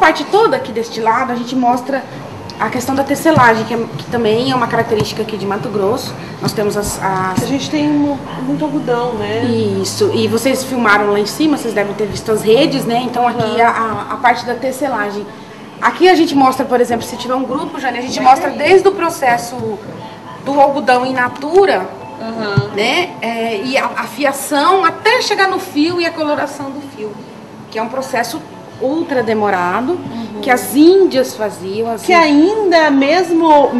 parte toda aqui deste lado, a gente mostra a questão da tecelagem, que também é uma característica aqui de Mato Grosso. Nós temos A gente tem muito algodão, né? Isso, e vocês filmaram lá em cima, vocês devem ter visto as redes, né? Então aqui a parte da tecelagem. Aqui a gente mostra, por exemplo, se tiver um grupo, Jane, a gente mostra desde o processo do algodão in natura, né? E a fiação até chegar no fio e a coloração do fio, que é um processo ultra demorado, que as índias faziam. Que ainda, mesmo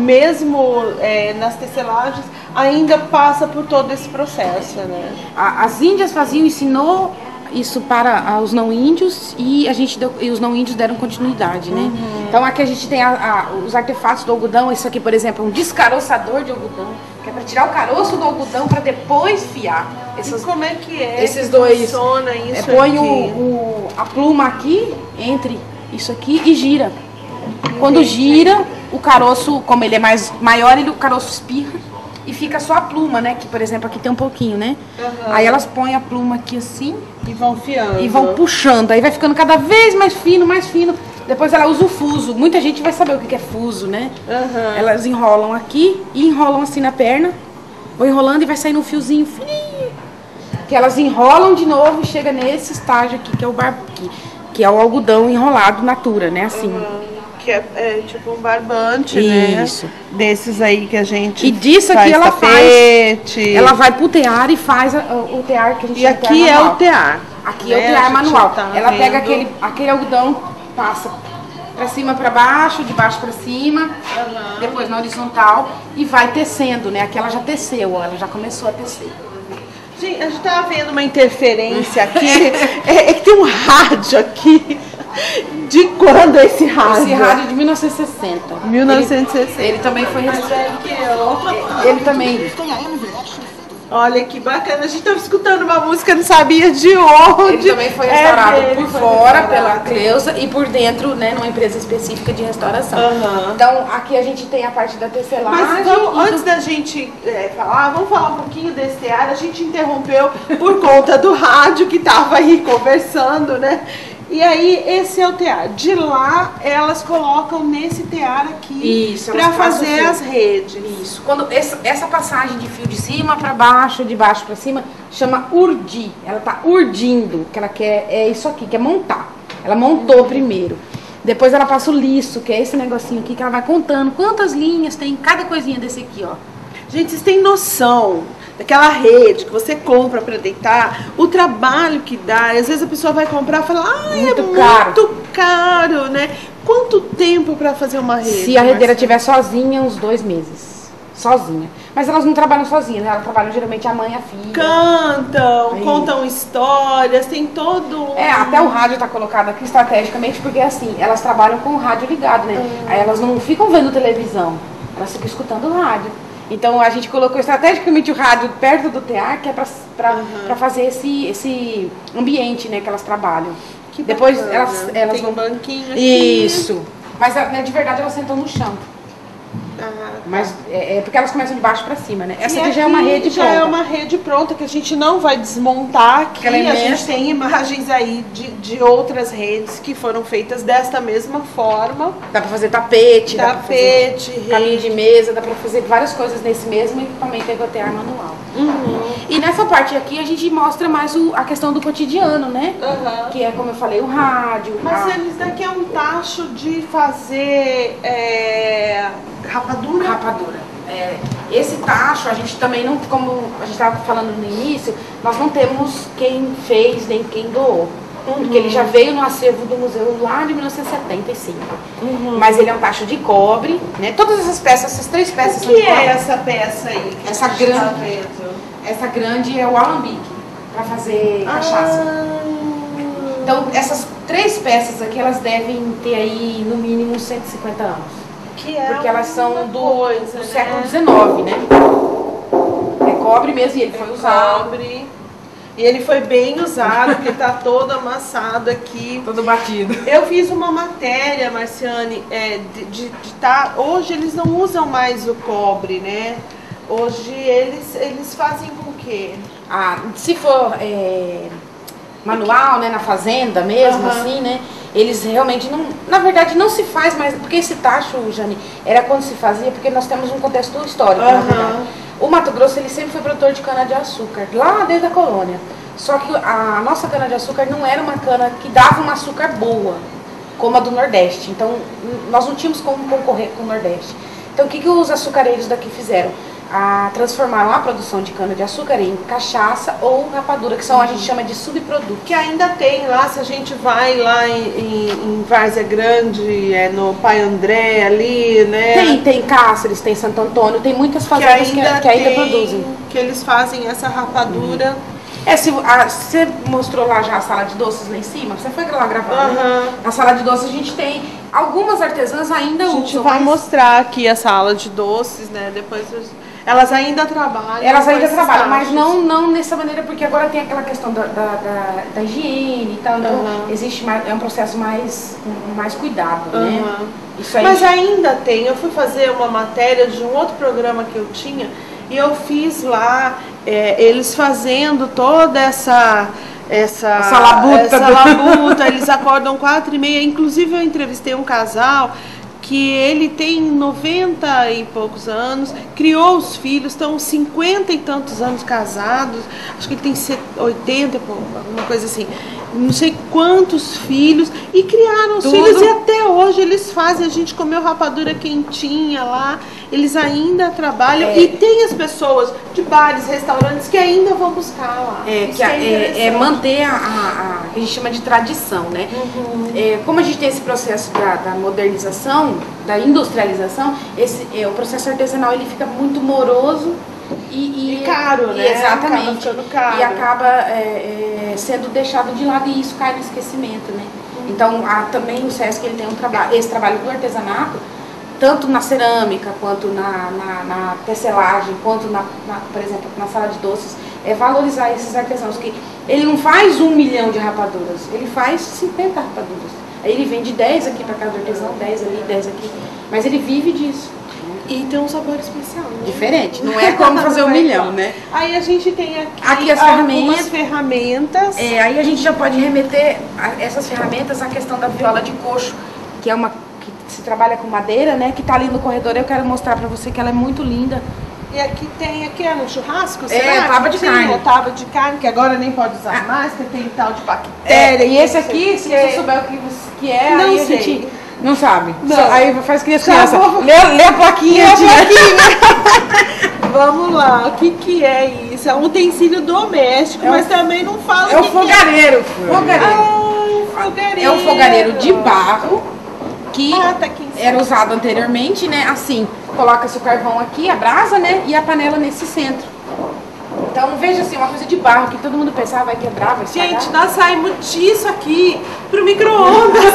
nas tecelagens, ainda passa por todo esse processo, né? As índias faziam, ensinou isso para os não índios e os não índios deram continuidade, né? Então aqui a gente tem os artefatos do algodão. Isso aqui, por exemplo, é um descaroçador de algodão, que é para tirar o caroço do algodão para depois fiar. E como é que esses dois funciona isso? Põe a pluma aqui entre isso aqui e gira. Quando gira, o caroço, como ele é maior, o caroço espirra e fica só a pluma, né? Que, por exemplo, aqui tem um pouquinho, né? Aí elas põem a pluma aqui assim e vão fiando. E vão puxando. Aí vai ficando cada vez mais fino, mais fino. Depois ela usa o fuso. Muita gente vai saber o que é fuso, né? Elas enrolam aqui e enrolam assim na perna. Vão enrolando e vai saindo um fiozinho fininho. Que elas enrolam de novo e chega nesse estágio aqui, que é o algodão enrolado natura, né? Assim. Que é tipo um barbante, né? Isso. Desses aí que a gente E disso aqui ela tapete. Ela vai pro tear e faz o tear que a gente chama. E aqui é o tear. Aqui é o tear manual. Ela pega aquele algodão, passa pra cima, pra baixo, de baixo pra cima, depois na horizontal e vai tecendo, né? Aqui ela já teceu, ela já começou a tecer. Gente, a gente tava vendo uma interferência aqui. É que tem um rádio aqui. De quando esse rádio? Esse rádio é de 1960. 1960. Ele também foi restaurado. Ele também. Olha que bacana. A gente estava escutando uma música, não sabia de onde. Ele também foi restaurado por fora pela Cleusa e por dentro, né, numa empresa específica de restauração. Então, aqui a gente tem a parte da tecelagem. Mas então, antes da gente falar, vamos falar um pouquinho desse tear. A gente interrompeu por conta do rádio que estava aí conversando, né? E aí, esse é o tear. De lá, elas colocam nesse tear aqui para fazer as redes. Isso. Quando essa passagem de fio de cima para baixo, de baixo para cima, chama urdir. Ela tá urdindo, que ela quer, é isso aqui, quer montar. Ela montou primeiro. Depois ela passa o liço, que é esse negocinho aqui, que ela vai contando quantas linhas tem cada coisinha desse aqui, ó. Gente, vocês têm noção daquela rede que você compra para deitar, o trabalho que dá? Às vezes a pessoa vai comprar e fala, muito caro, né? Quanto tempo para fazer uma rede? Se a redeira estiver sozinha, uns 2 meses. Sozinha. Mas elas não trabalham sozinhas, né? Elas trabalham geralmente a mãe e a filha. Cantam, contam histórias, tem todo até o rádio tá colocado aqui estrategicamente, porque assim, elas trabalham com o rádio ligado, né? Aí elas não ficam vendo televisão, elas ficam escutando o rádio. Então a gente colocou estrategicamente o rádio perto do tear, que é para fazer esse ambiente, né, que elas trabalham. Que depois bacana. elas tem vão. Um banquinho aqui. Isso. Mas de verdade elas sentam no chão. Mas é porque elas começam de baixo para cima, né? Essa aqui já é uma rede pronta. Já é uma rede pronta que a gente não vai desmontar aqui. A gente tem imagens aí de outras redes que foram feitas desta mesma forma. Dá para fazer tapete, caminho de mesa, dá para fazer várias coisas nesse mesmo equipamento que é o tear manual. E nessa parte aqui a gente mostra mais a questão do cotidiano, né? Que é, como eu falei, o rádio. Mas eles daqui é um tacho de fazer rapadura? Rapadura. Esse tacho, a gente também não, como a gente estava falando no início, nós não temos quem fez nem quem doou. Porque ele já veio no acervo do museu lá de 1975. Mas ele é um tacho de cobre, né? Todas essas peças, essas 3 peças são de cobre. O que é essa peça aí? Essa grande é o alambique, para fazer cachaça. Então, essas 3 peças aqui, elas devem ter aí, no mínimo, 150 anos. Porque elas são do século XIX, né? É cobre mesmo, e ele foi usado. E ele foi bem usado, porque tá todo amassado aqui. Todo batido. Eu fiz uma matéria, Marciane, hoje eles não usam mais o cobre, né? Hoje eles fazem com o quê? Se for manual, né, na fazenda mesmo, assim, né? eles realmente não, na verdade não se faz mais, porque esse tacho, Jane, era quando se fazia, porque nós temos um contexto histórico, na verdade. O Mato Grosso, ele sempre foi produtor de cana-de-açúcar, lá desde a colônia. Só que a nossa cana-de-açúcar não era uma cana que dava uma açúcar boa, como a do Nordeste. Então, nós não tínhamos como concorrer com o Nordeste. Então, o que os açucareiros daqui fizeram? Transformaram a produção de cana-de-açúcar em cachaça ou rapadura, que são, a gente chama de subproduto. Que ainda tem lá, se a gente vai lá em Várzea Grande, no Pai André ali, né? Tem Cáceres, tem Santo Antônio, tem muitas fazendas que ainda produzem. Que eles fazem essa rapadura. Você mostrou lá já a sala de doces lá em cima? Você foi lá gravar, né? Na sala de doces a gente tem algumas artesãs ainda usam. A gente vai mostrar aqui a sala de doces, né? Depois elas ainda trabalham. Elas ainda trabalham, mas não dessa maneira, porque agora tem aquela questão da higiene e tal. Então existe é um processo mais cuidado, né? Isso aí. Mas ainda tem. Eu fui fazer uma matéria de um outro programa que eu tinha e eu fiz lá eles fazendo toda essa labuta. Eles acordam 4h30. Inclusive eu entrevistei um casal que ele tem 90 e poucos anos, criou os filhos, estão 50 e tantos anos casados, acho que ele tem 80 e pouco, alguma coisa assim, não sei quantos filhos, e criaram os filhos, e até hoje eles fazem, a gente comeu rapadura quentinha lá, eles ainda trabalham, e tem as pessoas de bares, restaurantes que ainda vão buscar lá. Manter que a gente chama de tradição, né? Como a gente tem esse processo da modernização, da industrialização, o processo artesanal ele fica muito moroso e caro, né? Exatamente. Acaba ficando caro. E acaba sendo deixado de lado, e isso cai no esquecimento, né? Então, também o SESC ele tem esse trabalho do artesanato, tanto na cerâmica, quanto na tecelagem, quanto, por exemplo, na sala de doces, valorizar esses artesãos, que ele não faz 1 milhão de rapaduras, ele faz 50 rapaduras. Aí ele vende 10 aqui para casa do artesão, 10 ali, 10 aqui, mas ele vive disso. E tem um sabor especial, né? Diferente, não é como fazer 1 milhão, né? Aí a gente tem aqui as algumas ferramentas. Aí a gente já pode remeter essas ferramentas à questão da viola de coxo, que é uma que se trabalha com madeira, né? Que tá ali no corredor. Eu quero mostrar para você que ela é muito linda. E aqui é no churrasco? Tábua de carne. É tábua de carne, que agora nem pode usar mais, porque tem tal de bactéria. E esse aqui, se você souber o que é, não aí sei. A gente não sabe. Não. Aí faz que as crianças. Lê a plaquinha. Vamos lá, o que é isso? É um utensílio doméstico, mas também não fala o fogareiro. Fogareiro. É um fogareiro de barro que tá aqui em cima. Era usado anteriormente, né? Assim, coloca-se o carvão aqui, a brasa, né? E a panela nesse centro. Então, veja assim, uma coisa de barro que todo mundo pensava vai quebrar, vai estragar. Gente, nós saímos disso aqui pro micro-ondas.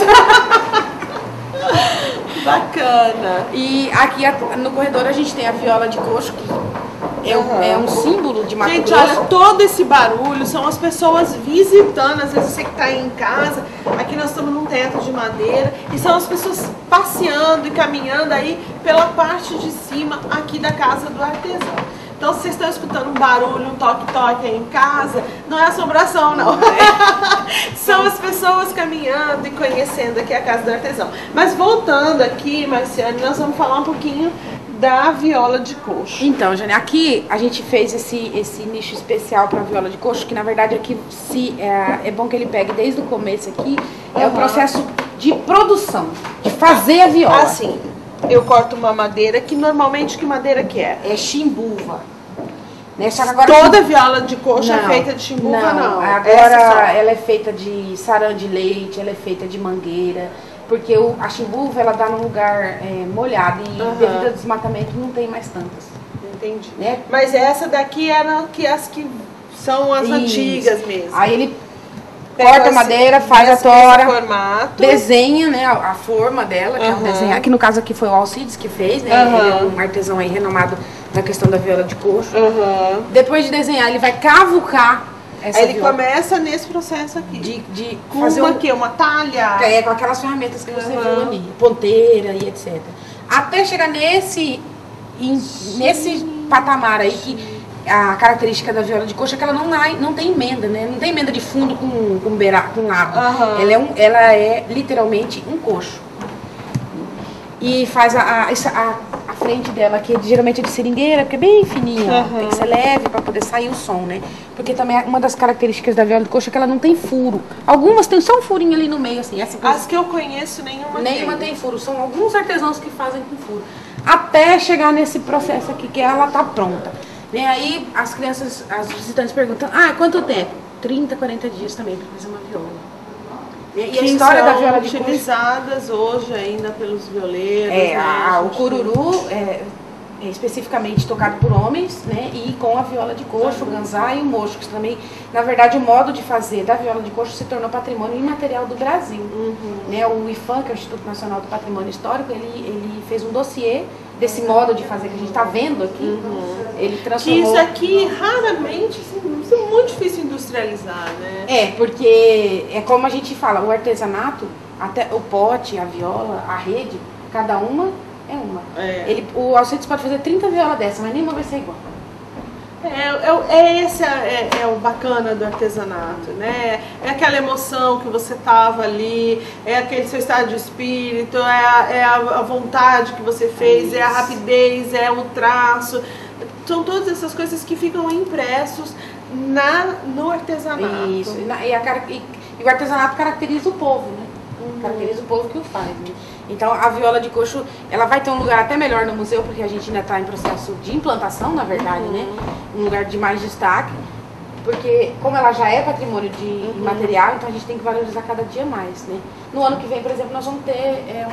Bacana. E aqui no corredor a gente tem a viola de coxo, que é um símbolo de Mato Grosso. Gente, olha, todo esse barulho são as pessoas visitando. Às vezes você que está aí em casa, aqui nós estamos num teto de madeira, e são as pessoas passeando e caminhando aí pela parte de cima aqui da casa do artesão. Então, se vocês estão escutando um barulho, um toque-toque aí em casa, não é assombração, não. São as pessoas caminhando e conhecendo aqui a casa do artesão. Mas voltando aqui, Marciane, nós vamos falar um pouquinho da viola de coxo. Então, Jane, aqui a gente fez esse nicho especial para a viola de coxo, que na verdade aqui é bom que ele pegue desde o começo aqui, é o processo de produção, de fazer a viola. Assim, eu corto uma madeira, que normalmente que madeira que é? É chimbuva. Agora, toda viola de coxo é feita de chimbuva, não. Agora ela é feita de sarã de leite, ela é feita de mangueira, porque a chimbuva ela dá num lugar molhado e devido ao desmatamento não tem mais tantas. Entendi. Né? Mas essa daqui era as que são as antigas mesmo. Aí ele corta a madeira, faz a tora, formato, desenha, né, a forma dela, que é um desenho, que no caso aqui foi o Alcides que fez, né? Ele é um artesão aí renomado na questão da viola de coxo. Depois de desenhar, ele vai cavucar essa aí ele viola. Começa nesse processo aqui. De com fazer uma talha. Com aquelas ferramentas que você viu ali, ponteira e etc. Até chegar nesse patamar aí, que a característica da viola de coxo é que ela não tem emenda, né? Não tem emenda de fundo com lado. Ela é literalmente um coxo. E faz a frente dela, que geralmente é de seringueira, porque é bem fininha, tem que ser leve para poder sair o som, né? Porque também uma das características da viola de coxo é que ela não tem furo. Algumas tem só um furinho ali no meio, assim. As que eu conheço, nenhuma tem furo. São alguns artesãos que fazem com furo. Até chegar nesse processo aqui, que ela tá pronta. Né? Aí as crianças, as visitantes perguntam, quanto tempo? 30, 40 dias também para fazer uma viola. E a história da viola de coxo utilizadas hoje ainda pelos violeiros. O cururu é especificamente tocado por homens, né? E com a viola de coxo, o ganzá e o mocho, que também, na verdade, o modo de fazer da viola de coxo se tornou patrimônio imaterial do Brasil. Né? O IFAM, que é o Instituto Nacional do Patrimônio Histórico, ele fez um dossiê desse modo de fazer que a gente está vendo aqui. Ele transformou... Que isso aqui raramente, assim, é muito difícil industrializar, né? Porque é como a gente fala, o artesanato, até o pote, a viola, a rede, cada uma é uma. O Alcides pode fazer 30 violas dessa, mas nenhuma vai ser igual. Esse é o bacana do artesanato, né? É aquela emoção que você tava ali, é aquele seu estado de espírito, é a vontade que você fez, é a rapidez, é o traço. São todas essas coisas que ficam impressos no artesanato. Isso, e o artesanato caracteriza o povo, né? Caracteriza o povo que o faz, né? Então a viola de coxo, ela vai ter um lugar até melhor no museu, porque a gente ainda está em processo de implantação, na verdade, né? Um lugar de mais destaque, porque como ela já é patrimônio de material, então a gente tem que valorizar cada dia mais, né? No ano que vem, por exemplo, nós vamos ter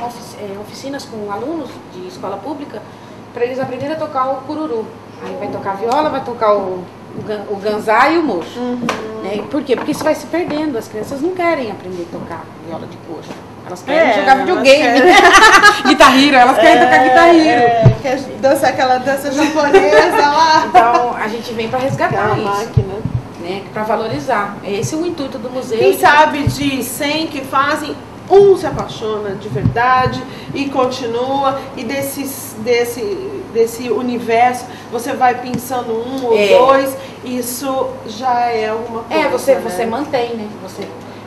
oficinas com alunos de escola pública, para eles aprenderem a tocar o cururu. Aí vai tocar a viola, vai tocar o ganzá e o mocho. Né? Por quê? Porque isso vai se perdendo. As crianças não querem aprender a tocar viola de coxo. Elas querem jogar videogame. Guitar Hero, elas querem tocar Guitar Hero. Quer dançar aquela dança japonesa lá. Então a gente vem para resgatar isso. Máquina. Né? Para valorizar. Esse é o intuito do museu. Quem sabe de 100 que fazem, um se apaixona de verdade e continua, e desse universo você vai pensando um ou dois, isso já é alguma coisa. Você mantém, né?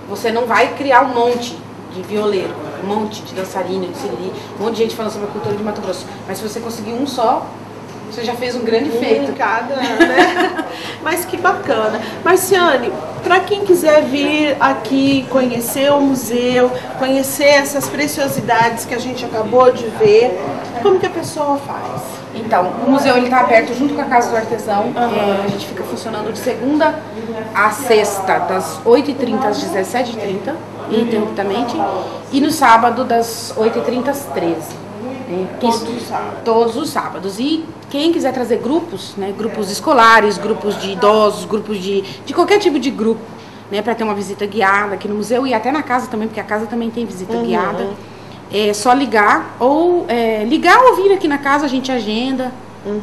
Você não vai criar um monte de violeiro, um monte de dançarino, de siriri, um monte de gente falando sobre a cultura de Mato Grosso, mas se você conseguir um só, você já fez um grande feito. Né? Mas que bacana. Marciane, para quem quiser vir aqui conhecer o museu, conhecer essas preciosidades que a gente acabou de ver, como que a pessoa faz? Então, o museu está aberto junto com a Casa do Artesão. A gente fica funcionando de segunda a sexta, das 8h30 às 17h30, ininterruptamente, e no sábado, das 8h30 às 13h. Todos os sábados. E quem quiser trazer grupos, né, grupos escolares, grupos de idosos, grupos de qualquer tipo de grupo, né, para ter uma visita guiada aqui no museu e até na casa também, porque a casa também tem visita guiada. É só ligar ou vir aqui na casa, a gente agenda.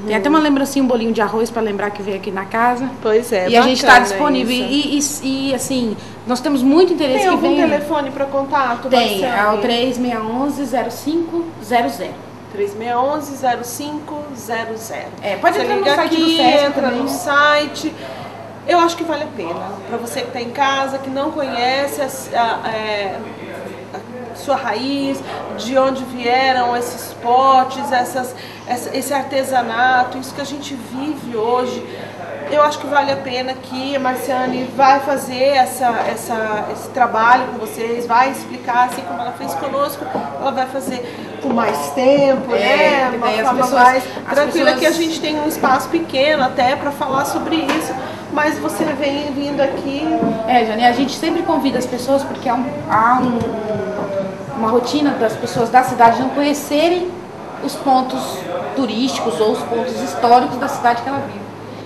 Tem até uma lembrancinha, um bolinho de arroz para lembrar que veio aqui na casa. Pois é. E a gente está disponível. E assim, nós temos muito interesse. Tem algum telefone para contato? Tem, é o 3611-0500. 3611-0500. Pode entrar no site do SESC, entra no site. Eu acho que vale a pena. Para você que está em casa, que não conhece a sua raiz, de onde vieram esses potes, esse artesanato, isso que a gente vive hoje. Eu acho que vale a pena que a Marciane vai fazer esse trabalho com vocês, vai explicar, assim como ela fez conosco, ela vai fazer com mais tempo, né? Uma forma mais tranquila, que a gente tem um espaço pequeno até para falar sobre isso, mas você vem vindo aqui... Jane, a gente sempre convida as pessoas, porque há uma rotina das pessoas da cidade não conhecerem os pontos turísticos ou os pontos históricos da cidade que ela vive.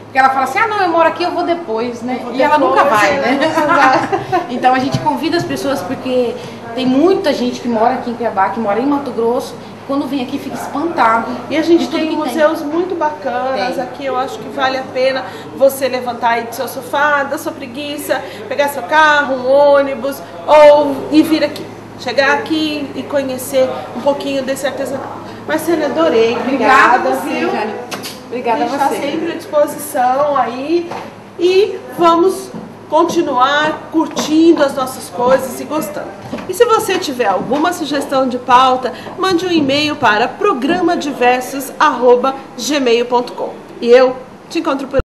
Porque ela fala assim, não, eu moro aqui, eu vou depois, né? E ela nunca vai, né? Então a gente convida as pessoas, porque tem muita gente que mora aqui em Cuiabá, que mora em Mato Grosso, quando vem aqui fica espantado. E a gente tem museus muito bacanas aqui, eu acho que vale a pena você levantar aí do seu sofá, da sua preguiça, pegar seu carro, um ônibus, ou ir vir aqui. Chegar aqui e conhecer um pouquinho desse artesanato. Marciane, adorei. Obrigada, viu? Obrigada a gente está você. sempre à disposição aí e vamos continuar curtindo as nossas coisas e gostando. E se você tiver alguma sugestão de pauta, mande um e-mail para programadiversos@gmail.com. E eu te encontro por